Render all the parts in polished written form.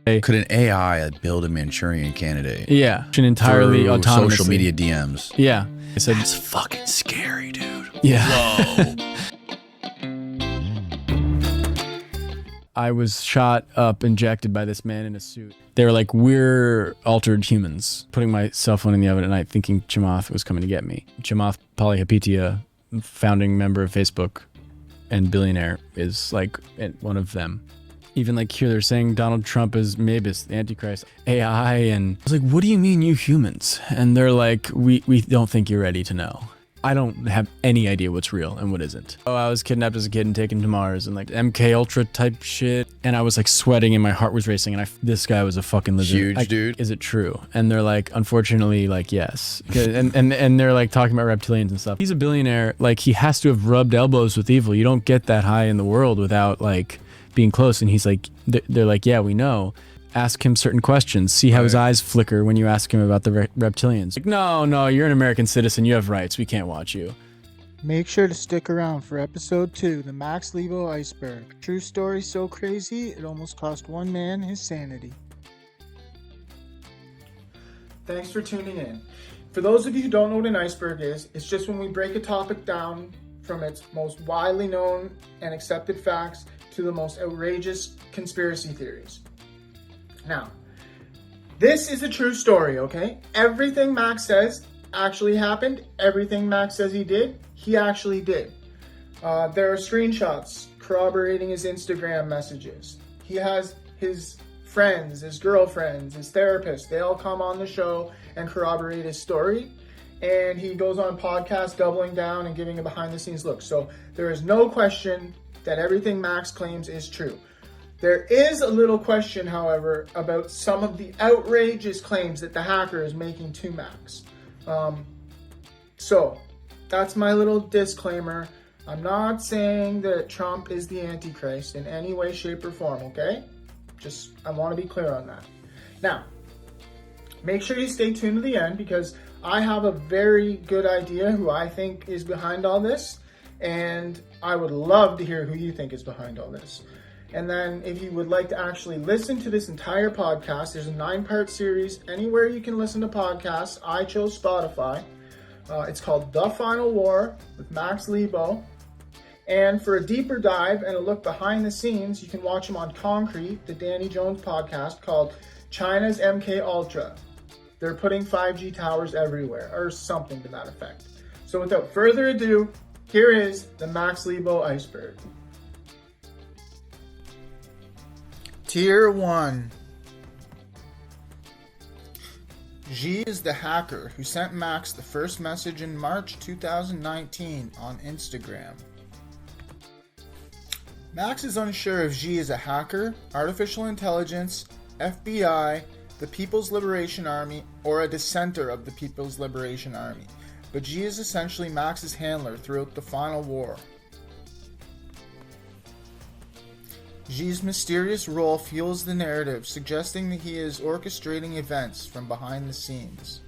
Could an AI build a Manchurian candidate? Yeah, an entirely through autonomous social media DMs. Yeah, I said That's fucking scary, dude. Yeah. Whoa. I was shot up, injected by this man in a suit. They were like, we're altered humans. Putting my cell phone in the oven at night, thinking Chamath was coming to get me. Chamath Palihapitiya, founding member of Facebook and billionaire, is like one of them. Even like here, they're saying Donald Trump is Mabus, the Antichrist, AI, and I was like, what do you mean, you humans? And they're like, we don't think you're ready to know. I don't have any idea what's real and what isn't. Oh, I was kidnapped as a kid and taken to Mars and like MK Ultra type shit. And I was like sweating and my heart was racing and this guy was a fucking lizard. Huge dude. Is it true? And they're like, unfortunately, like, yes. And they're like talking about reptilians and stuff. He's a billionaire. Like, he has to have rubbed elbows with evil. You don't get that high in the world without like being close. And he's like, they're like, yeah, we know. Ask him certain questions. See how his eyes flicker when you ask him about the reptilians. Like, no, you're an American citizen. You have rights. We can't watch you. Make sure to stick around for episode 2, the Max Lebow Iceberg. True story so crazy, it almost cost one man his sanity. Thanks for tuning in. For those of you who don't know what an iceberg is, it's just when we break a topic down from its most widely known and accepted facts to the most outrageous conspiracy theories. Now, this is a true story, okay? Everything Max says actually happened. Everything Max says he actually did. There are screenshots corroborating his Instagram messages. He has his friends, his girlfriends, his therapists. They all come on the show and corroborate his story. And he goes on podcasts doubling down and giving a behind-the-scenes look. So there is no question that everything Max claims is true. There is a little question, however, about some of the outrageous claims that the hacker is making to Max. So that's my little disclaimer. I'm not saying that Trump is the Antichrist in any way, shape, or form, okay? I want to be clear on that. Now, make sure you stay tuned to the end because I have a very good idea who I think is behind all this, and I would love to hear who you think is behind all this. And then if you would like to actually listen to this entire podcast, there's a 9-part series anywhere you can listen to podcasts. I chose Spotify. It's called The Final War with Max Lebow. And for a deeper dive and a look behind the scenes, you can watch him on Concrete, the Danny Jones podcast called China's MK Ultra. They're putting 5G towers everywhere, or something to that effect. So without further ado, here is the Max Lebow Iceberg. Tier 1. Xi is the hacker who sent Max the first message in March 2019 on Instagram. Max is unsure if Xi is a hacker, artificial intelligence, FBI, the People's Liberation Army, or a dissenter of the People's Liberation Army, but Xi is essentially Max's handler throughout the final war. Xi's mysterious role fuels the narrative, suggesting that he is orchestrating events from behind the scenes.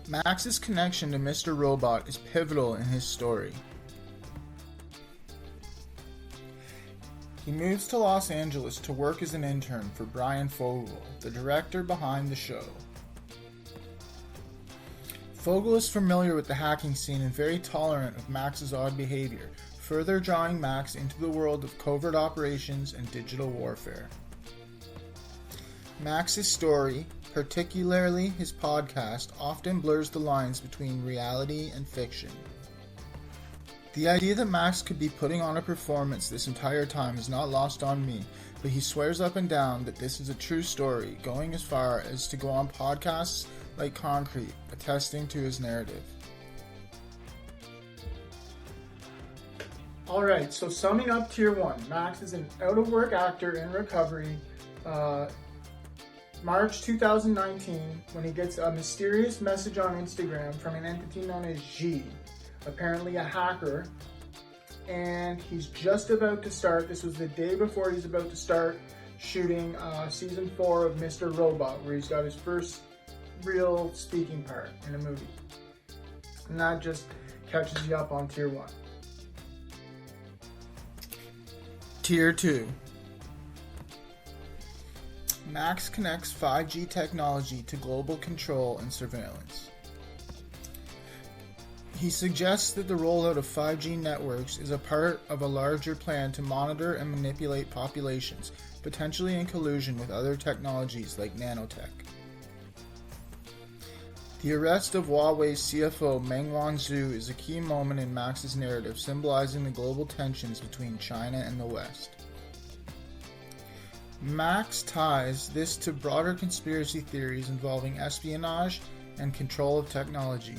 Max's connection to Mr. Robot is pivotal in his story. He moves to Los Angeles to work as an intern for Brian Fogel, the director behind the show. Fogel is familiar with the hacking scene and very tolerant of Max's odd behavior, further drawing Max into the world of covert operations and digital warfare. Max's story, particularly his podcast, often blurs the lines between reality and fiction. The idea that Max could be putting on a performance this entire time is not lost on me, but he swears up and down that this is a true story, going as far as to go on podcasts like Concrete, attesting to his narrative. Alright, so summing up Tier 1, Max is an out-of-work actor in recovery. March 2019, when he gets a mysterious message on Instagram from an entity known as Xi, apparently a hacker, and he's just about to start, this was the day before he's about to start shooting season 4 of Mr. Robot, where he's got his first real speaking part in a movie. And that just catches you up on Tier 1. Tier 2. Max connects 5G technology to global control and surveillance. He suggests that the rollout of 5G networks is a part of a larger plan to monitor and manipulate populations, potentially in collusion with other technologies like nanotech. The arrest of Huawei's CFO Meng Wanzhou is a key moment in Max's narrative, symbolizing the global tensions between China and the West. Max ties this to broader conspiracy theories involving espionage and control of technology.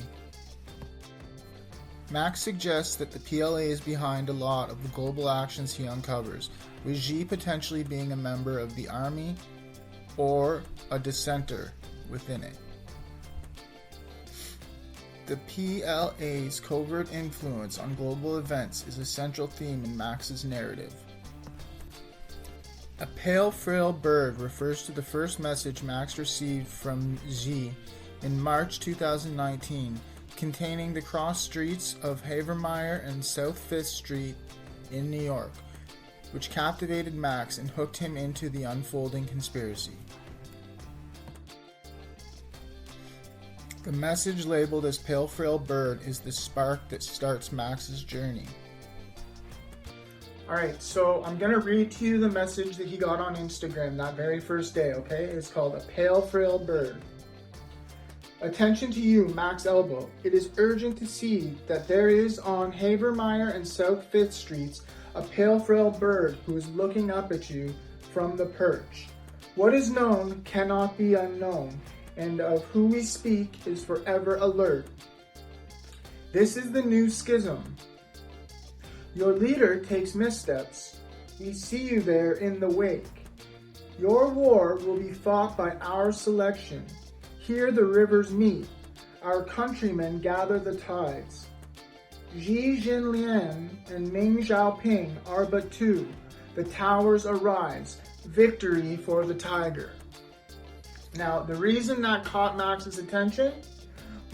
Max suggests that the PLA is behind a lot of the global actions he uncovers, with Xi potentially being a member of the army or a dissenter within it. The PLA's covert influence on global events is a central theme in Max's narrative. A pale, frail bird refers to the first message Max received from Xi in March 2019, containing the cross streets of Havermeyer and South 5th Street in New York, which captivated Max and hooked him into the unfolding conspiracy. The message labeled as Pale Frail Bird is the spark that starts Max's journey. Alright, so I'm going to read to you the message that he got on Instagram that very first day, okay? It's called A Pale Frail Bird. Attention to you, Max Lebow. It is urgent to see that there is on Havermeyer and South 5th Streets a pale frail bird who is looking up at you from the perch. What is known cannot be unknown, and of who we speak is forever alert. This is the new schism. Your leader takes missteps. We see you there in the wake. Your war will be fought by our selection. Here the rivers meet. Our countrymen gather the tides. Xi Jinlian and Ming Xiaoping are but two. The towers arise. Victory for the tiger. Now, the reason that caught Max's attention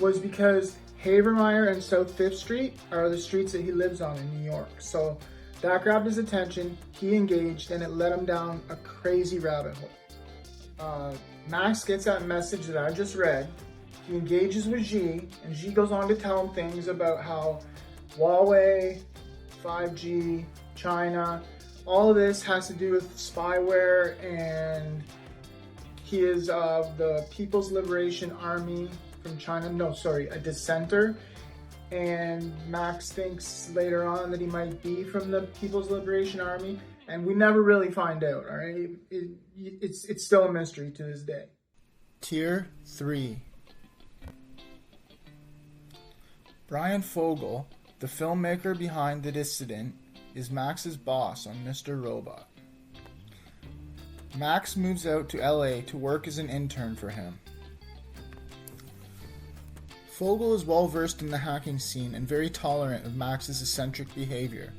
was because Havermeyer and South 5th Street are the streets that he lives on in New York. So that grabbed his attention, he engaged, and it led him down a crazy rabbit hole. Max gets that message that I just read. He engages with Xi, and Xi goes on to tell him things about how Huawei, 5G, China, all of this has to do with spyware, and he is of the People's Liberation Army from China. No, sorry, a dissenter. And Max thinks later on that he might be from the People's Liberation Army, and we never really find out, all right? It's still a mystery to this day. Tier 3. Brian Fogel, the filmmaker behind The Dissident, is Max's boss on Mr. Robot. Max moves out to LA to work as an intern for him. Fogel is well versed in the hacking scene and very tolerant of Max's eccentric behavior.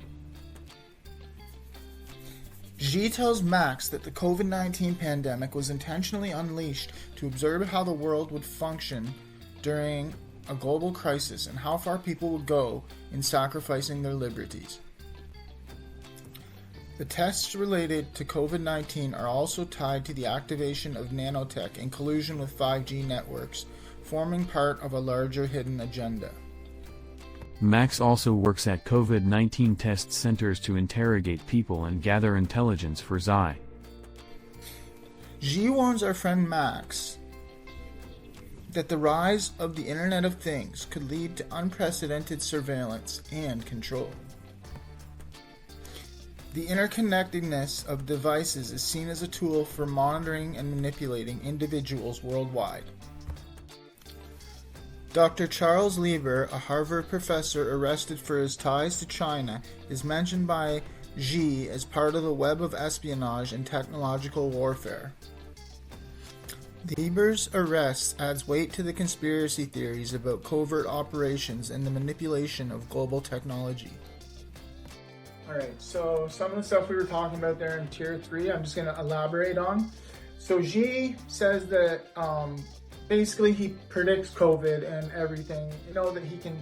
Xi tells Max that the COVID-19 pandemic was intentionally unleashed to observe how the world would function during a global crisis and how far people would go in sacrificing their liberties. The tests related to COVID-19 are also tied to the activation of nanotech in collusion with 5G networks, forming part of a larger hidden agenda. Max also works at COVID-19 test centers to interrogate people and gather intelligence for Xi. Xi warns our friend Max that the rise of the Internet of Things could lead to unprecedented surveillance and control. The interconnectedness of devices is seen as a tool for monitoring and manipulating individuals worldwide. Dr. Charles Lieber, a Harvard professor arrested for his ties to China, is mentioned by Xi as part of the web of espionage and technological warfare. Lieber's arrest adds weight to the conspiracy theories about covert operations and the manipulation of global technology. Alright, so some of the stuff we were talking about there in Tier 3, I'm just going to elaborate on. So Xi says that basically he predicts COVID and everything. You know, that he can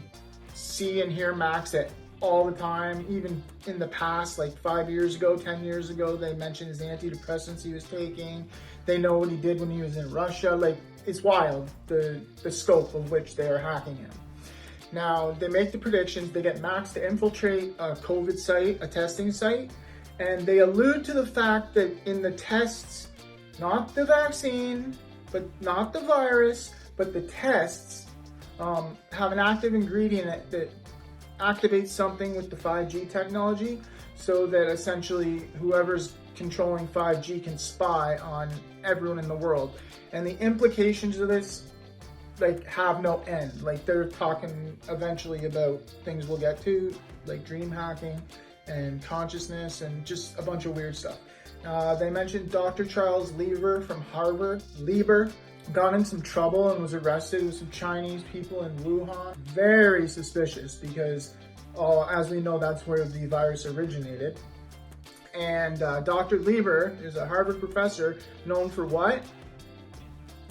see and hear Max at all the time. Even in the past, like 5 years ago, 10 years ago, they mentioned his antidepressants he was taking. They know what he did when he was in Russia. Like, it's wild, the scope of which they are hacking him. Now, they make the predictions. They get Max to infiltrate a COVID site, a testing site, and they allude to the fact that in the tests, not the vaccine, but not the virus, but the tests have an active ingredient that activates something with the 5G technology, so that essentially whoever's controlling 5G can spy on everyone in the world. And the implications of this, like, have no end. Like, they're talking eventually about things we'll get to, like dream hacking and consciousness and just a bunch of weird stuff. They mentioned Dr. Charles Lieber from Harvard. Lieber got in some trouble and was arrested with some Chinese people in Wuhan. Very suspicious because, as we know, that's where the virus originated. And Dr. Lieber is a Harvard professor known for what?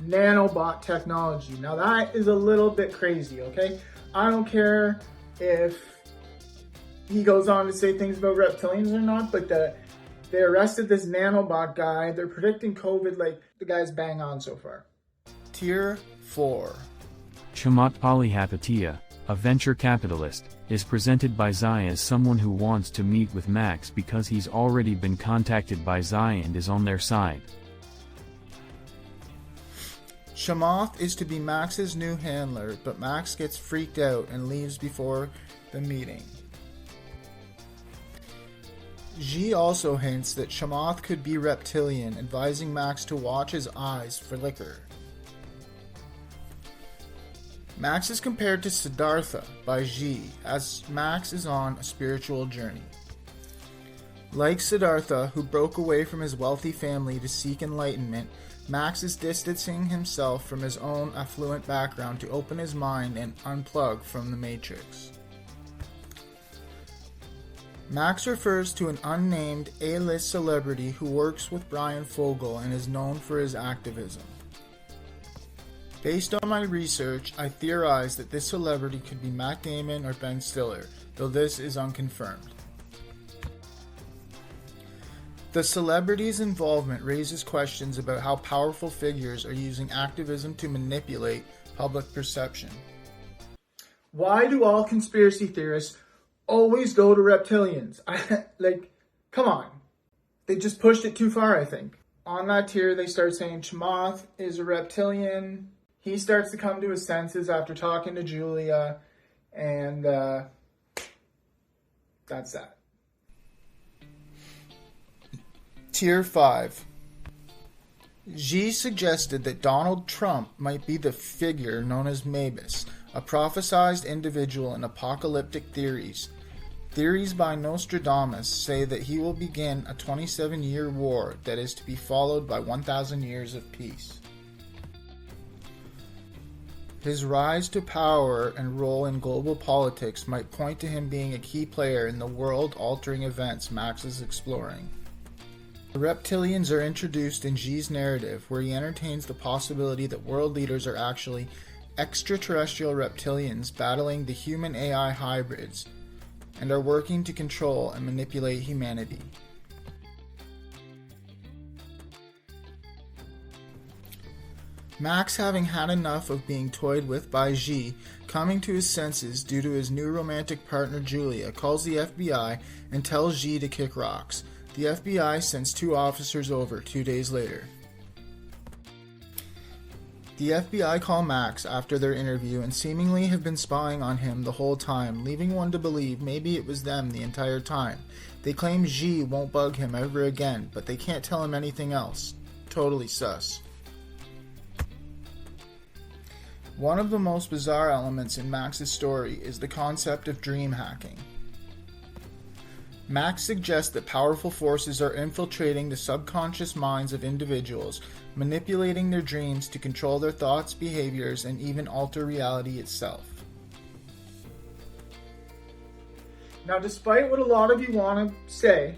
Nanobot technology. Now that is a little bit crazy, okay? I don't care if he goes on to say things about reptilians or not, but they arrested this nanobot guy. They're predicting COVID. Like, the guy's bang on so far. Tier 4. Chamath Palihapitiya, a venture capitalist, is presented by Zai as someone who wants to meet with Max because he's already been contacted by Zai and is on their side. Chamath is to be Max's new handler, but Max gets freaked out and leaves before the meeting. Xi also hints that Chamath could be reptilian, advising Max to watch his eyes for liquor. Max is compared to Siddhartha by Xi, as Max is on a spiritual journey. Like Siddhartha, who broke away from his wealthy family to seek enlightenment, Max is distancing himself from his own affluent background to open his mind and unplug from the Matrix. Max refers to an unnamed A-list celebrity who works with Brian Fogel and is known for his activism. Based on my research, I theorize that this celebrity could be Matt Damon or Ben Stiller, though this is unconfirmed. The celebrity's involvement raises questions about how powerful figures are using activism to manipulate public perception. Why do all conspiracy theorists always go to reptilians? Like, come on. They just pushed it too far, I think. On that tier, they start saying Chamath is a reptilian. He starts to come to his senses after talking to Julia, and that's that. Tier 5. Xi suggested that Donald Trump might be the figure known as Magus, a prophesized individual in apocalyptic theories. Theories by Nostradamus say that he will begin a 27-year war that is to be followed by 1,000 years of peace. His rise to power and role in global politics might point to him being a key player in the world-altering events Max is exploring. The reptilians are introduced in Xi's narrative, where he entertains the possibility that world leaders are actually extraterrestrial reptilians battling the human-AI hybrids and are working to control and manipulate humanity. Max, having had enough of being toyed with by Xi, coming to his senses due to his new romantic partner Julia, calls the FBI and tells Xi to kick rocks. The FBI sends 2 officers over 2 days later. The FBI call Max after their interview and seemingly have been spying on him the whole time, leaving one to believe maybe it was them the entire time. They claim Xi won't bug him ever again, but they can't tell him anything else. Totally sus. One of the most bizarre elements in Max's story is the concept of dream hacking. Max suggests that powerful forces are infiltrating the subconscious minds of individuals, manipulating their dreams to control their thoughts, behaviors, and even alter reality itself. Now, despite what a lot of you want to say,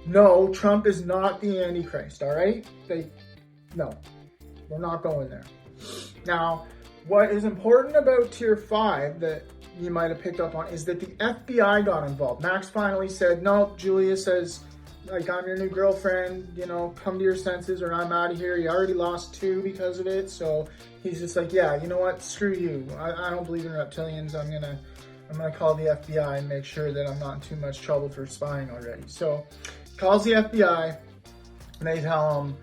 no, Trump is not the Antichrist, alright? No, we're not going there. Now, what is important about Tier 5 that you might have picked up on is that the FBI got involved. Max finally said, no, Julia says, like, I'm your new girlfriend, you know, come to your senses or I'm out of here. He already lost 2 because of it. So he's just like, yeah, you know what? Screw you. I don't believe in reptilians. I'm gonna call the FBI and make sure that I'm not in too much trouble for spying already. So he calls the FBI and they tell him,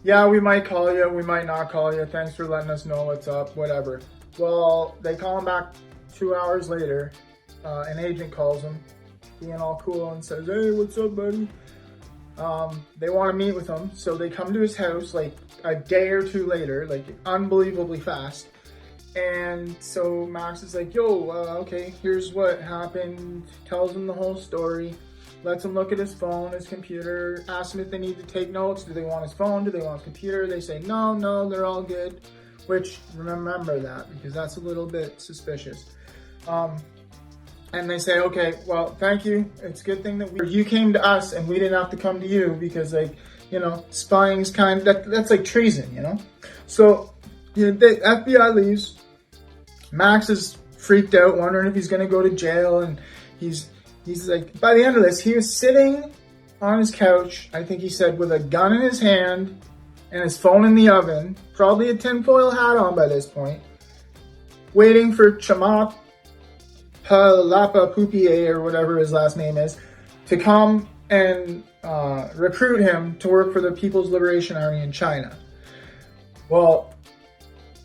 yeah, we might call you, we might not call you. Thanks for letting us know what's up, whatever. Well, they call him back 2 hours later. An agent calls him, being all cool, and says, hey, what's up, buddy? They want to meet with him, so they come to his house like a day or 2 later, like unbelievably fast. And so Max is like, yo, okay, here's what happened. Tells him the whole story. Lets him look at his phone, his computer. Asks him if they need to take notes. Do they want his phone? Do they want his computer? They say, no, they're all good. Which, remember that, because that's a little bit suspicious. And they say, okay, well, thank you. It's a good thing that you came to us and we didn't have to come to you, because, like, you know, spying's that's like treason, you know? So, you know, the FBI leaves. Max is freaked out, wondering if he's going to go to jail. And he's like, by the end of this, he was sitting on his couch, I think he said, with a gun in his hand and his phone in the oven, probably a tinfoil hat on by this point, waiting for Chamath Palapa Pupier, or whatever his last name is, to come and recruit him to work for the People's Liberation Army in China. Well,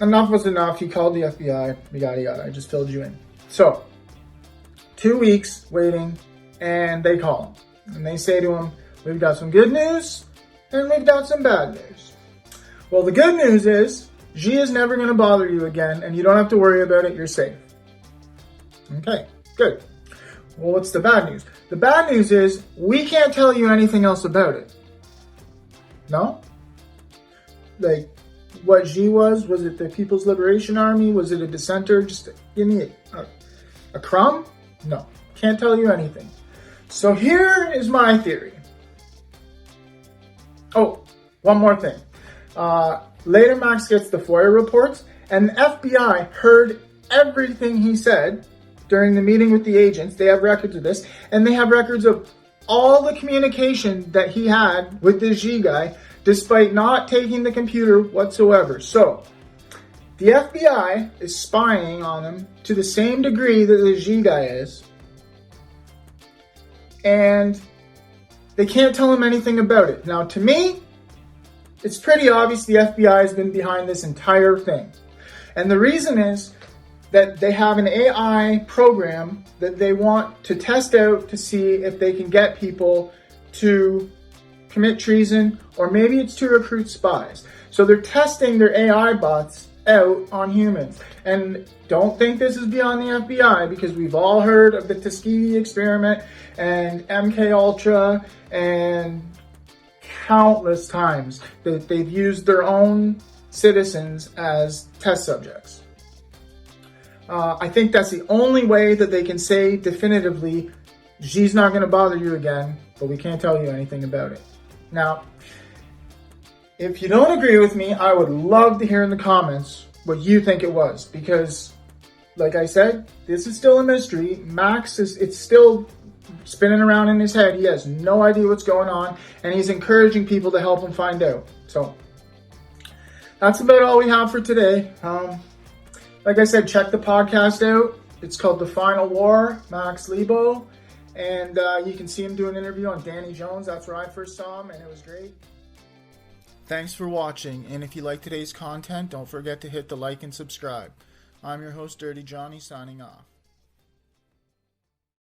enough was enough. He called the FBI, yada yada. I just filled you in. So, 2 weeks waiting, and they call him. And they say to him, we've got some good news, and we've got some bad news. Well, the good news is, Xi is never going to bother you again, and you don't have to worry about it. You're safe. Okay, good. Well, what's the bad news? The bad news is, we can't tell you anything else about it. No? Like, what Xi was it the People's Liberation Army? Was it a dissenter? Just give me a crumb? No, can't tell you anything. So here is my theory. Oh, one more thing. Later, Max gets the FOIA reports, and the FBI heard everything he said during the meeting with the agents. They have records of this, and they have records of all the communication that he had with this Xi guy, despite not taking the computer whatsoever. So, the FBI is spying on him to the same degree that the Xi guy is, and they can't tell him anything about it. Now, to me, it's pretty obvious the FBI has been behind this entire thing. And the reason is that they have an AI program that they want to test out to see if they can get people to commit treason, or maybe it's to recruit spies. So they're testing their AI bots out on humans. And don't think this is beyond the FBI, because we've all heard of the Tuskegee experiment and MK Ultra and countless times that they've used their own citizens as test subjects. I think that's the only way that they can say definitively, Xi's not going to bother you again, but we can't tell you anything about it. Now, if you don't agree with me, I would love to hear in the comments what you think it was, because, like I said, this is still a mystery. Max it's still spinning around in his head. He has no idea what's going on, and he's encouraging people to help him find out. So, that's about all we have for today. Like I said, check the podcast out. It's called The Final War, Max Lebow. And you can see him do an interview on Danny Jones. That's where I first saw him, and it was great. Thanks for watching. And if you like today's content, don't forget to hit the like and subscribe. I'm your host, Dirty Johnny, signing off.